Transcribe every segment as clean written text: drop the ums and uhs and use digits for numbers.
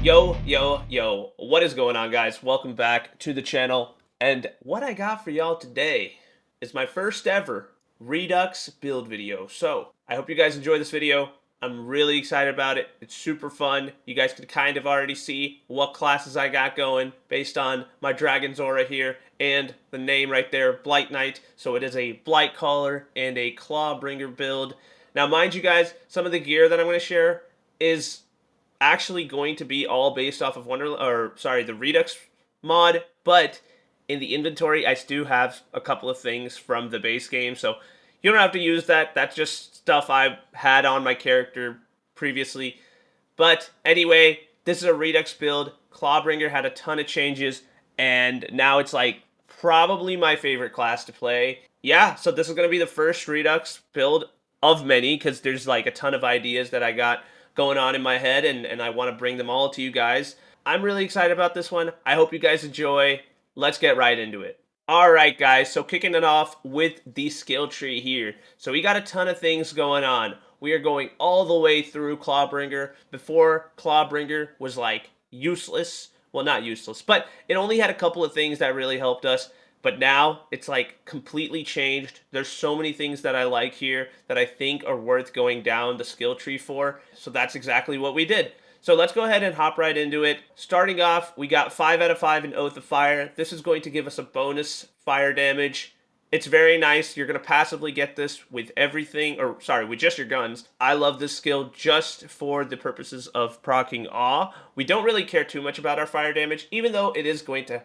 Yo, what is going on, guys? Welcome back to the channel. And what I got for y'all today is my first ever Redux build video. So, I hope you guys enjoy this video. I'm really excited about it. It's super fun. You guys can kind of already see what classes I got going based on my Dragon's Aura here and the name right there, Blight Knight. So it is a Blightcaller and a Clawbringer build. Now, mind you guys, some of the gear that I'm going to share is actually going to be all based off of the Redux mod, but in the inventory I do have a couple of things from the base game, so you don't have to use that. That's just stuff I had on my character previously. But anyway, this is a Redux build. Clawbringer had a ton of changes, and now it's like probably my favorite class to play. Yeah, so this is going to be the first Redux build of many, because there's like a ton of ideas that I got going on in my head, and I want to bring them all to you guys. I'm really excited about this one. I hope you guys enjoy. Let's get right into it. Alright guys, so kicking it off with the skill tree here. So we got a ton of things going on. We are going all the way through Clawbringer. Before, Clawbringer was like useless. Well, not useless, but it only had a couple of things that really helped us. But now it's like completely changed. There's so many things that I like here that I think are worth going down the skill tree for. So that's exactly what we did. So let's go ahead and hop right into it. Starting off, we got 5 out of 5 in Oath of Fire. This is going to give us a bonus fire damage. It's very nice. You're going to passively get this with everything, or sorry, with just your guns. I love this skill just for the purposes of proccing Awe. We don't really care too much about our fire damage, even though it is going to,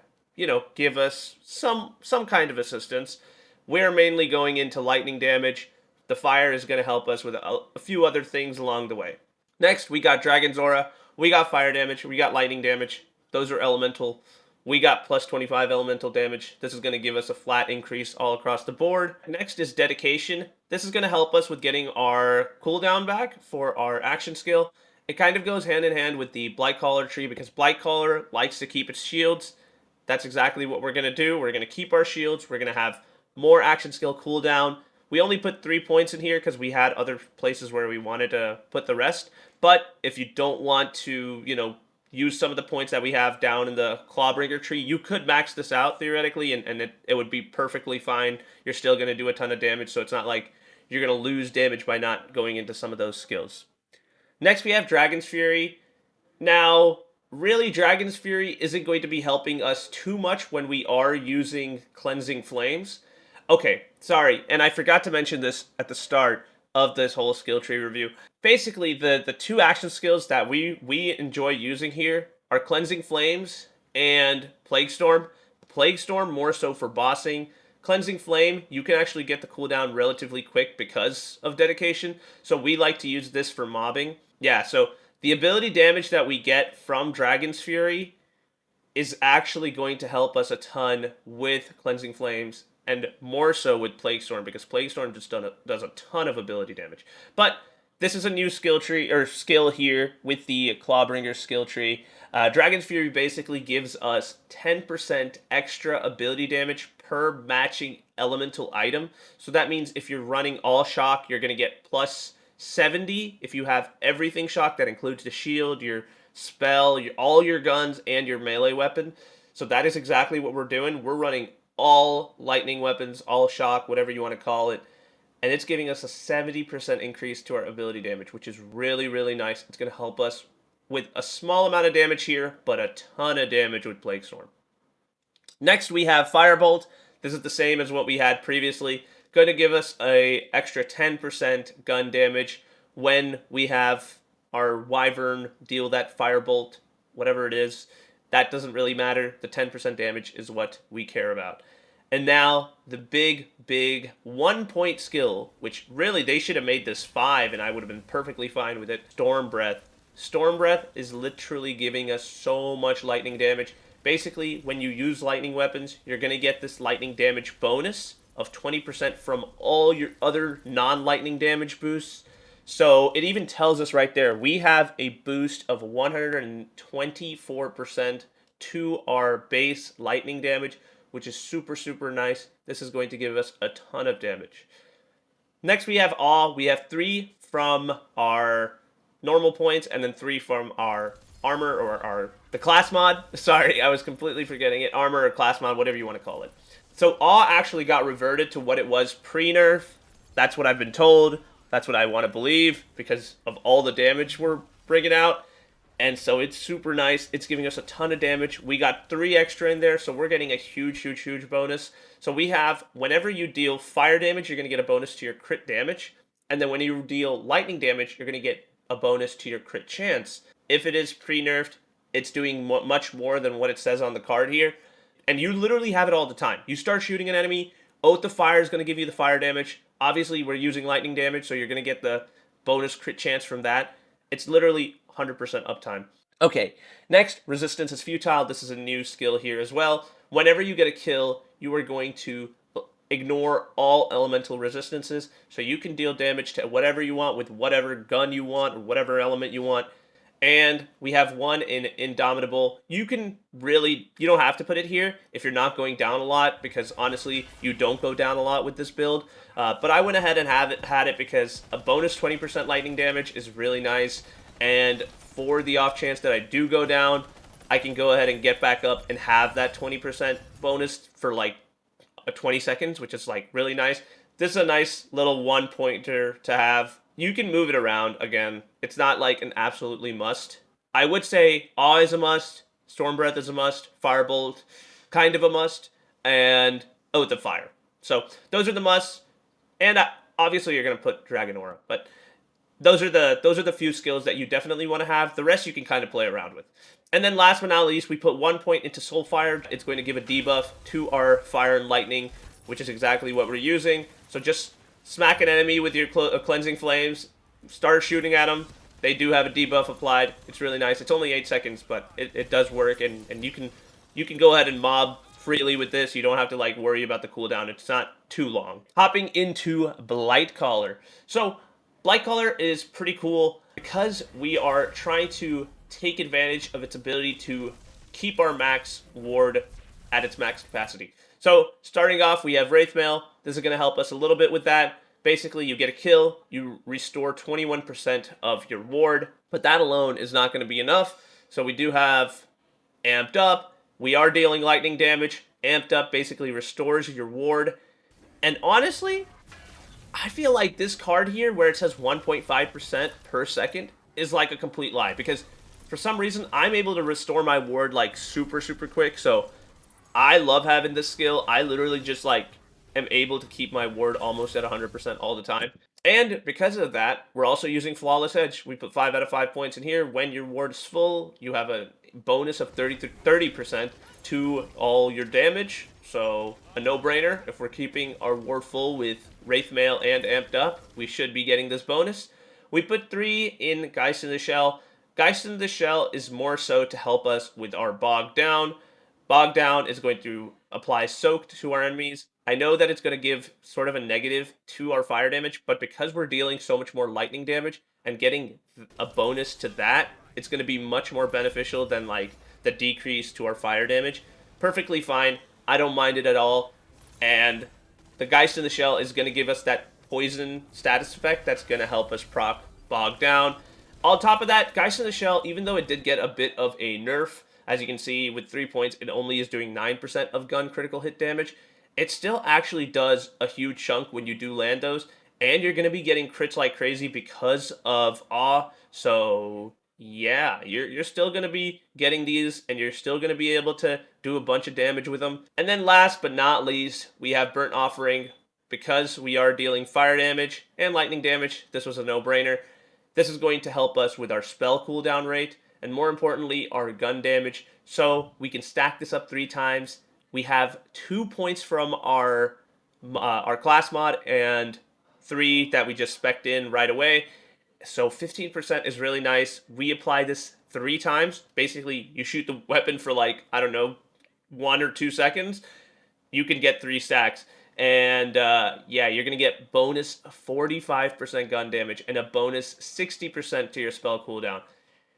give us some kind of assistance. We're mainly going into lightning damage. The fire is going to help us with a few other things along the way. Next, we got Dragon's Aura. We got fire damage. We got lightning damage. Those are elemental. We got plus 25 elemental damage. This is going to give us a flat increase all across the board. Next is Dedication. This is going to help us with getting our cooldown back for our action skill. It kind of goes hand in hand with the Blightcaller tree, because Blightcaller likes to keep its shields. That's exactly what we're going to do. We're going to keep our shields. We're going to have more action skill cooldown. We only put 3 points in here because we had other places where we wanted to put the rest. But if you don't want to, use some of the points that we have down in the Clawbringer tree, you could max this out theoretically, and it would be perfectly fine. You're still going to do a ton of damage, so it's not like you're going to lose damage by not going into some of those skills. Next, we have Dragon's Fury. Now, really, Dragon's Fury isn't going to be helping us too much when we are using Cleansing Flames. Okay, sorry, and I forgot to mention this at the start of this whole skill tree review. Basically, the two action skills that we enjoy using here are Cleansing Flames and Plague Storm. Plague Storm more so for bossing. Cleansing Flame, you can actually get the cooldown relatively quick because of Dedication, so we like to use this for mobbing. Yeah, so the ability damage that we get from Dragon's Fury is actually going to help us a ton with Cleansing Flames, and more so with Plague Storm, because Plague Storm just does a ton of ability damage. But this is a new skill tree, or skill here, with the Clawbringer skill tree. Dragon's Fury basically gives us 10% extra ability damage per matching elemental item. So that means if you're running all shock, you're going to get plus 70 if you have everything shock. That includes the shield, your spell, all your guns, and your melee weapon. So that is exactly what we're doing. We're running all lightning weapons, all shock, whatever you want to call it. And it's giving us a 70% increase to our ability damage, which is really, really nice. It's going to help us with a small amount of damage here, but a ton of damage with Plague Storm. Next, we have Firebolt. This is the same as what we had previously. Going to give us an extra 10% gun damage when we have our Wyvern deal that Firebolt, whatever it is. That doesn't really matter. The 10% damage is what we care about. And now, the big 1-point skill, which really they should have made this 5, and I would have been perfectly fine with it. Storm Breath. Storm Breath is literally giving us so much lightning damage. Basically, when you use lightning weapons, you're going to get this lightning damage bonus of 20% from all your other non-lightning damage boosts. So it even tells us right there, we have a boost of 124% to our base lightning damage, which is super, super nice. This is going to give us a ton of damage. Next, we have Awe. We have 3 from our normal points and then 3 from our armor or the class mod. Sorry, I was completely forgetting it. Armor or class mod, whatever you want to call it. So awe actually got reverted to what it was pre-nerf. That's what I've been told. That's what I want to believe because of all the damage we're bringing out. And so it's super nice. It's giving us a ton of damage. We got 3 extra in there, so we're getting a huge bonus. So we have, whenever you deal fire damage, you're going to get a bonus to your crit damage. And then when you deal lightning damage, you're going to get a bonus to your crit chance. If it is pre-nerfed, it's doing much more than what it says on the card here. And you literally have it all the time. You start shooting an enemy, Oath of Fire is going to give you the fire damage. Obviously, we're using lightning damage, so you're going to get the bonus crit chance from that. It's literally 100% uptime. Okay, next, resistance is futile. This is a new skill here as well. Whenever you get a kill, you are going to ignore all elemental resistances, so you can deal damage to whatever you want with whatever gun you want or whatever element you want. And we have one in Indomitable. You don't have to put it here if you're not going down a lot, because honestly, you don't go down a lot with this build. But I went ahead and had it because a bonus 20% lightning damage is really nice. And for the off chance that I do go down, I can go ahead and get back up and have that 20% bonus for like 20 seconds, which is like really nice. This is a nice little one pointer to have. You can move it around again. It's not like an absolutely must. I would say Awe is a must, Storm Breath is a must, Firebolt kind of a must, and Oath of Fire. So those are the musts, and obviously you're gonna put Dragon Aura, but those are the few skills that you definitely want to have. The rest you can kind of play around with. And then last but not least, we put 1 point into Soulfire. It's going to give a debuff to our Fire and Lightning, which is exactly what we're using. So just smack an enemy with your Cleansing Flames, start shooting at them. They do have a debuff applied. It's really nice. It's only 8 seconds, but it does work, and you can go ahead and mob freely with this. You don't have to like worry about the cooldown. It's not too long. Hopping into Blightcaller. So Blightcaller is pretty cool because we are trying to take advantage of its ability to keep our max ward at its max capacity. So starting off, we have Wraithmail. This is going to help us a little bit with that. Basically, you get a kill, you restore 21% of your ward, but that alone is not going to be enough. So we do have Amped Up. We are dealing lightning damage. Amped Up basically restores your ward. And honestly, I feel like this card here, where it says 1.5% per second, is like a complete lie. Because for some reason, I'm able to restore my ward like super quick. So I love having this skill. I literally just like am able to keep my ward almost at 100% all the time. And because of that, we're also using Flawless Edge. We put 5 out of 5 points in here. When your ward is full, you have a bonus of 30% to all your damage. So a no-brainer. If we're keeping our ward full with Wraithmail and Amped Up, we should be getting this bonus. We put 3 in Geist in the Shell. Geist in the Shell is more so to help us with our Bog Down. Bog Down is going to apply Soak to our enemies. I know that it's going to give sort of a negative to our fire damage, but because we're dealing so much more lightning damage and getting a bonus to that, it's going to be much more beneficial than like the decrease to our fire damage. Perfectly fine. I don't mind it at all. And the Geist in the Shell is going to give us that poison status effect that's going to help us proc Bog Down. On top of that, Geist in the Shell, even though it did get a bit of a nerf, as you can see with 3 points, it only is doing 9% of gun critical hit damage. It still actually does a huge chunk when you do land those, and you're going to be getting crits like crazy because of Awe. So yeah, you're still going to be getting these, and you're still going to be able to do a bunch of damage with them. And then last but not least, we have Burnt Offering. Because we are dealing fire damage and lightning damage, this was a no-brainer. This is going to help us with our spell cooldown rate, and more importantly, our gun damage. So we can stack this up 3 times. We have 2 points from our class mod and 3 that we just spec'd in right away. So 15% is really nice. We apply this 3 times. Basically, you shoot the weapon for like, I don't know, 1 or 2 seconds. You can get 3 stacks. And yeah, you're going to get bonus 45% gun damage and a bonus 60% to your spell cooldown.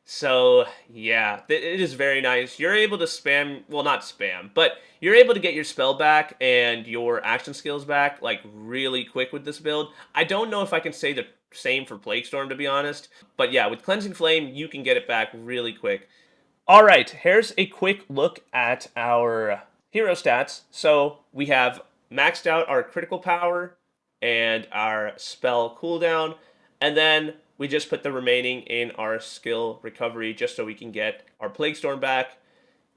So yeah, it is very nice. You're able to spam, well, not spam, but you're able to get your spell back and your action skills back like really quick with this build. I don't know if I can say the same for Plague Storm, to be honest. But yeah, with Cleansing Flame, you can get it back really quick. All right, here's a quick look at our hero stats. So we have maxed out our critical power and our spell cooldown, and then we just put the remaining in our skill recovery just so we can get our Plague Storm back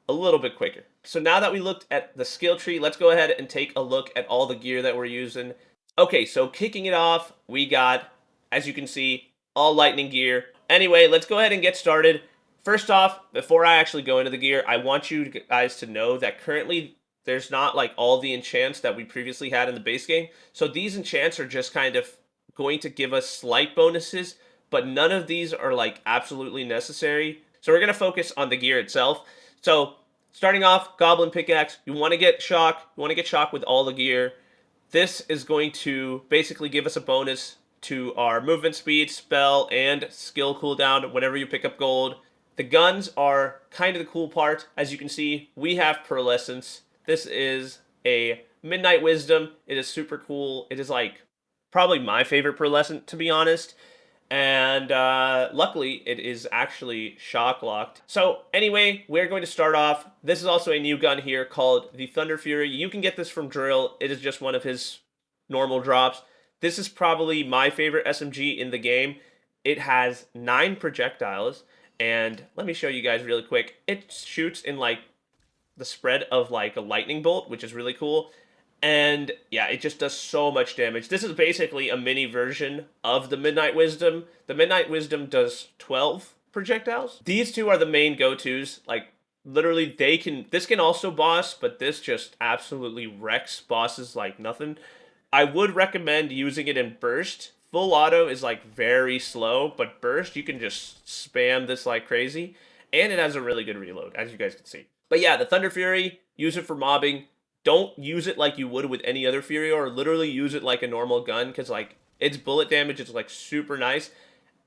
a little bit quicker. So now that we looked at the skill tree, let's go ahead and take a look at all the gear that we're using. Okay, so kicking it off, we got, as you can see, all lightning gear. Anyway, let's go ahead and get started. First off, before I actually go into the gear, I want you guys to know that currently there's not like all the enchants that we previously had in the base game. So these enchants are just kind of going to give us slight bonuses, but none of these are like absolutely necessary. So we're going to focus on the gear itself. So starting off, Goblin Pickaxe, you want to get shock. You want to get shock with all the gear. This is going to basically give us a bonus to our movement speed, spell, and skill cooldown whenever you pick up gold. The guns are kind of the cool part. As you can see, we have Pearlescence. This is a Midnight Wisdom. It is super cool. It is like probably my favorite Pearlescent, to be honest. And luckily, it is actually shock locked. So anyway, we're going to start off. This is also a new gun here called the Thunder Fury. You can get this from Drill. It is just one of his normal drops. This is probably my favorite SMG in the game. It has 9 projectiles. And let me show you guys really quick. It shoots in like the spread of like a lightning bolt, which is really cool. And yeah, it just does so much damage. This is basically a mini version of the Midnight Wisdom. The Midnight Wisdom does 12 projectiles. These two are the main go-tos. Like literally this can also boss, but this just absolutely wrecks bosses like nothing. I would recommend using it in burst. Full auto is like very slow, but burst you can just spam this like crazy, and it has a really good reload, as you guys can see. But yeah, the Thunder Fury, use it for mobbing. Don't use it like you would with any other Fury, or literally use it like a normal gun, because like its bullet damage is like super nice,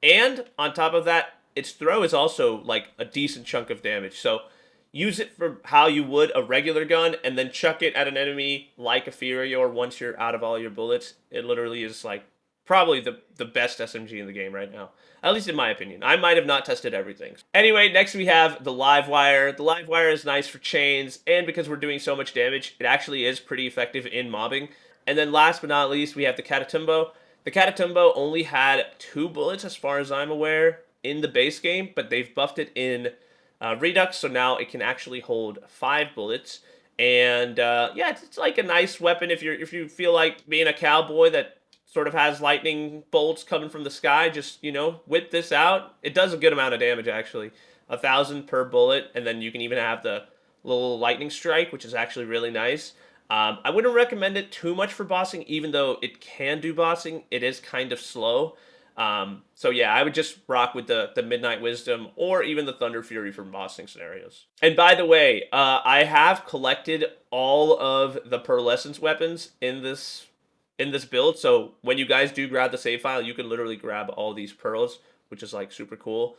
and on top of that, its throw is also like a decent chunk of damage. So use it for how you would a regular gun, and then chuck it at an enemy like a Fury, or once you're out of all your bullets. It literally is like probably the best SMG in the game right now. At least in my opinion. I might have not tested everything. Anyway, next we have the Live Wire. The Live Wire is nice for chains, and because we're doing so much damage, it actually is pretty effective in mobbing. And then last but not least, we have the Catatumbo. The Catatumbo only had 2 bullets as far as I'm aware in the base game, but they've buffed it in Redux, so now it can actually hold 5 bullets. And yeah, it's like a nice weapon if you feel like being a cowboy that sort of has lightning bolts coming from the sky. Just, you know, whip this out. It does a good amount of damage, actually. 1,000 per bullet, and then you can even have the little lightning strike, which is actually really nice. I wouldn't recommend it too much for bossing, even though it can do bossing. It is kind of slow. So yeah, I would just rock with the Midnight Wisdom or even the Thunder Fury for bossing scenarios. And by the way, I have collected all of the Pearlescence weapons in this build, so when you guys do grab the save file, you can literally grab all these pearls, which is like super cool.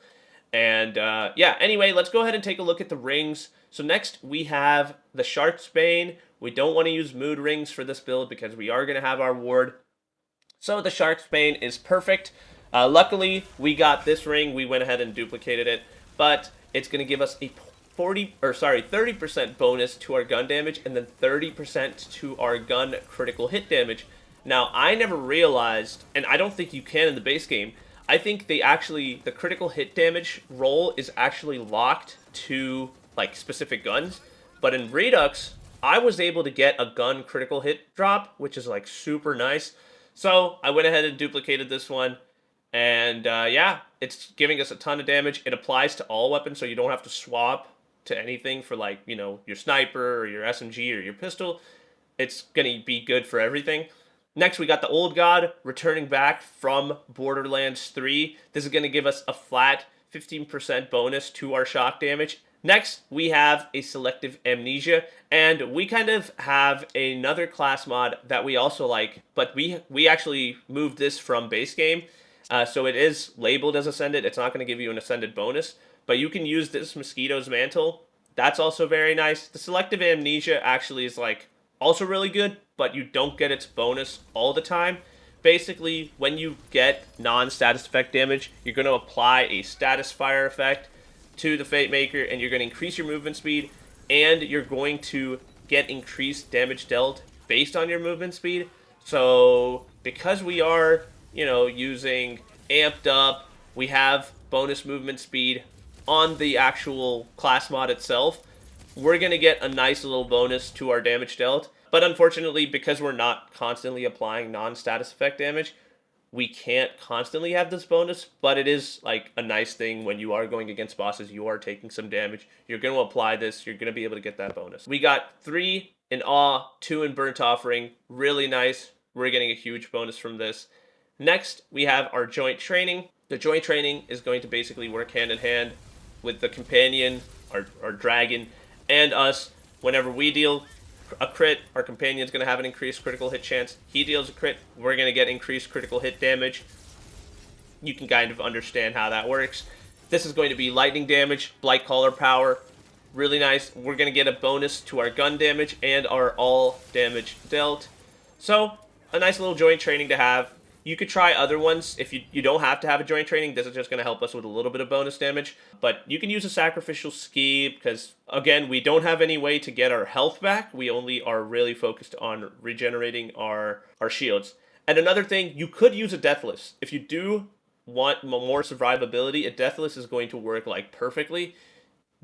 And yeah, anyway, let's go ahead and take a look at the rings. So next we have the Shark's Bane. We don't want to use mood rings for this build because we are going to have our ward. So the Shark's Bane is perfect. Luckily, we got this ring. We went ahead and duplicated it, but it's going to give us a 30% bonus to our gun damage, and then 30% to our gun critical hit damage. Now, I never realized, and I don't think you can in the base game, I think the critical hit damage roll is actually locked to, like, specific guns. But in Redux, I was able to get a gun critical hit drop, which is, like, super nice. So, I went ahead and duplicated this one. And, yeah, it's giving us a ton of damage. It applies to all weapons, so you don't have to swap to anything for, like, you know, your sniper or your SMG or your pistol. It's going to be good for everything. Next, we got the Old God returning back from Borderlands 3. This is going to give us a flat 15% bonus to our shock damage. Next, we have a Selective Amnesia, and we kind of have another class mod that we also like, but we actually moved this from base game, so it is labeled as Ascended. It's not going to give you an Ascended bonus, but you can use this Mosquito's Mantle. That's also very nice. The Selective Amnesia actually is like also really good, but you don't get its bonus all the time, basically, when you get non-status effect damage, you're going to apply a status fire effect to the Fate Maker, and you're going to increase your movement speed, and you're going to get increased damage dealt based on your movement speed. So, because we are, using amped up, we have bonus movement speed on the actual class mod itself, we're going to get a nice little bonus to our damage dealt. But unfortunately, because we're not constantly applying non-status effect damage, we can't constantly have this bonus, but it is like a nice thing when you are going against bosses, you are taking some damage, you're going to apply this, you're going to be able to get that bonus. We got 3 in Awe, 2 in Burnt Offering, really nice. We're getting a huge bonus from this. Next, we have our Joint Training. The Joint Training is going to basically work hand in hand with the companion, our dragon, and us. Whenever we deal a crit, our companion's going to have an increased critical hit chance. He deals a crit, we're going to get increased critical hit damage. You can kind of understand how that works. This is going to be lightning damage, Blightcaller power. Really nice. We're going to get a bonus to our gun damage and our all damage dealt. So, a nice little joint training to have. You could try other ones. If you don't have to have a joint training, this is just going to help us with a little bit of bonus damage. But you can use a sacrificial ski because, again, we don't have any way to get our health back. We only are really focused on regenerating our shields. And another thing, you could use a Deathless. If you do want more survivability, a Deathless is going to work like perfectly.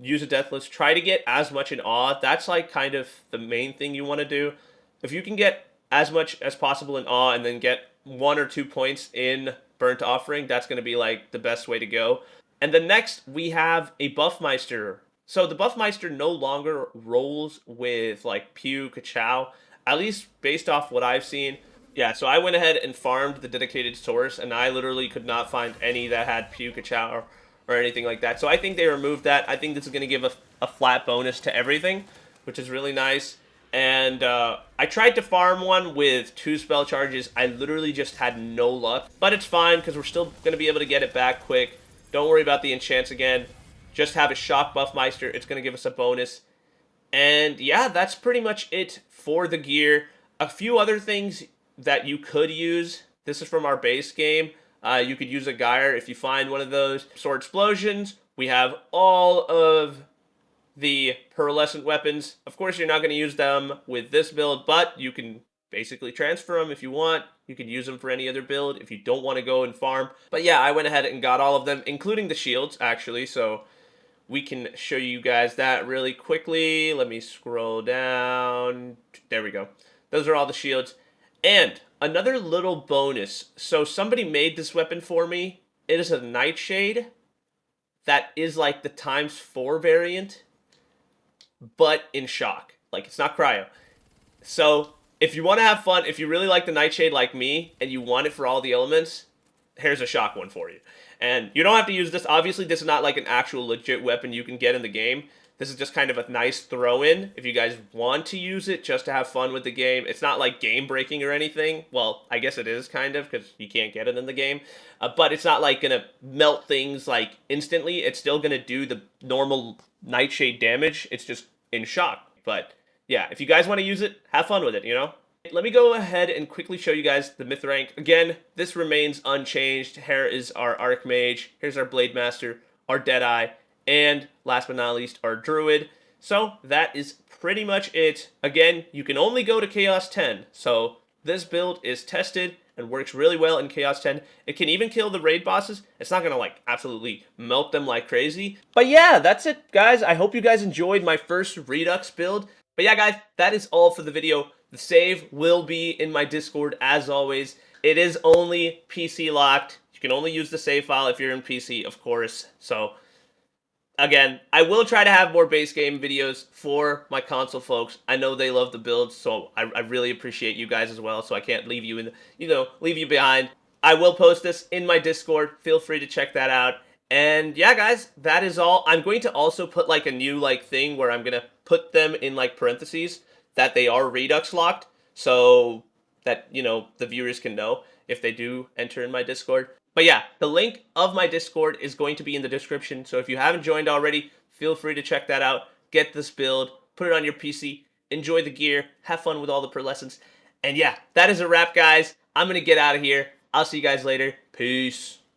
Use a Deathless. Try to get as much in Awe. That's like kind of the main thing you want to do. If you can get as much as possible in Awe and then get 1 or 2 points in Burnt Offering, that's going to be like the best way to go. And then next, we have a Buffmeister. So the Buffmeister no longer rolls with like Pew, Kachow, at least based off what I've seen. Yeah, so I went ahead and farmed the dedicated source, and I literally could not find any that had Pew, Kachow, or anything like that. So I think they removed that. I think this is going to give a flat bonus to everything, which is really nice. And I tried to farm one with 2 spell charges. I literally just had no luck. But it's fine because we're still going to be able to get it back quick. Don't worry about the enchants again. Just have a Shock Buffmeister. It's going to give us a bonus. And yeah, that's pretty much it for the gear. A few other things that you could use. This is from our base game. You could use a Gyre if you find one of those. Sword Explosions. We have all of the pearlescent weapons. Of course, you're not going to use them with this build, but you can basically transfer them if you want. You can use them for any other build if you don't want to go and farm. But yeah, I went ahead and got all of them, including the shields, actually. So we can show you guys that really quickly. Let me scroll down. There we go. Those are all the shields. And another little bonus. So somebody made this weapon for me. It is a Nightshade that is like the ×4 variant, but in shock. Like, it's not cryo. So, if you want to have fun, if you really like the Nightshade like me, and you want it for all the elements, here's a shock one for you. And you don't have to use this. Obviously, this is not like an actual legit weapon you can get in the game. This is just kind of a nice throw-in if you guys want to use it just to have fun with the game. It's not like game-breaking or anything. Well, I guess it is kind of because you can't get it in the game. But it's not like going to melt things like instantly. It's still going to do the normal Nightshade damage. It's just in shock. But yeah, if you guys want to use it, have fun with it, Let me go ahead and quickly show you guys the myth rank. Again, this remains unchanged. Here is our Archmage. Here's our Blade Master, our Deadeye, and last but not least, our Druid. So that is pretty much it. Again, you can only go to Chaos 10. So this build is tested and works really well in Chaos 10. It can even kill the raid bosses. It's not going to like absolutely melt them like crazy. But yeah, that's it, guys. I hope you guys enjoyed my first Redux build. But yeah, guys, that is all for the video. The save will be in my Discord as always. It is only PC locked. You can only use the save file if you're in PC, of course. So again, I will try to have more base game videos for my console folks. I know they love the builds, so I really appreciate you guys as well. So I can't leave you leave you behind. I will post this in my Discord. Feel free to check that out. And yeah, guys, that is all. I'm going to also put like a new thing where I'm gonna put them in like parentheses that they are Redux locked, so that the viewers can know if they do enter in my Discord. But yeah, the link of my Discord is going to be in the description, so if you haven't joined already, feel free to check that out. Get this build, put it on your PC, enjoy the gear, have fun with all the pearlescents. And yeah, that is a wrap, guys. I'm going to get out of here. I'll see you guys later. Peace.